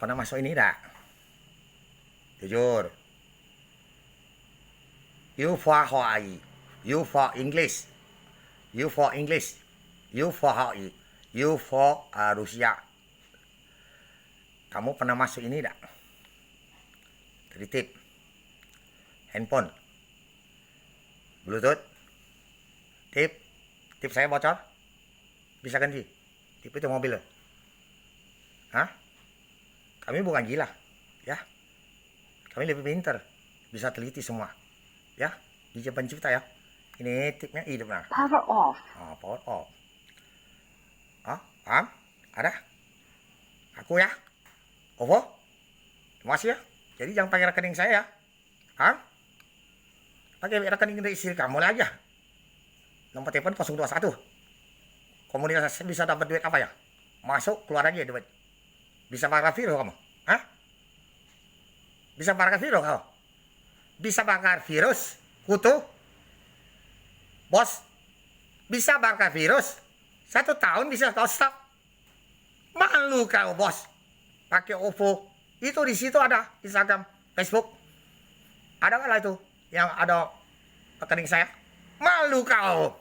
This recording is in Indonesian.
pernah masuk ini tak? Jujur. You for Hawaii. You for English. You for English. You for Hawaii. You for Rusia. Kamu pernah masuk ini tak? Titip. Handphone. Bluetooth. Tip. Tip saya bocor. Bisa ganti. Tip itu mobil. Hah? Kami bukan gila. Ya. Kami lebih pintar. Bisa teliti semua. Ya. Di pencipta ya. Ini tipnya hidup nah. Power off. Oh, power off. Oh, paham? Ada? Aku ya. OVO. Terima kasih ya. Jadi jangan pakai rekening saya ya. Hah? Pakai rekening dari istri kamu aja. Nomor telepon 021. Komunitas bisa dapat duit apa ya? Masuk, keluar aja duit. Bisa bakar virus kamu? Hah? Bisa bakar virus kamu? Bisa bakar virus? Kutu? Bos? Bisa bakar virus? 1 tahun bisa kau stop? Malu kau bos? Pakai OVO. Itu di situ ada Instagram, Facebook. Ada nggak lah itu yang ada rekening saya? Malu kau.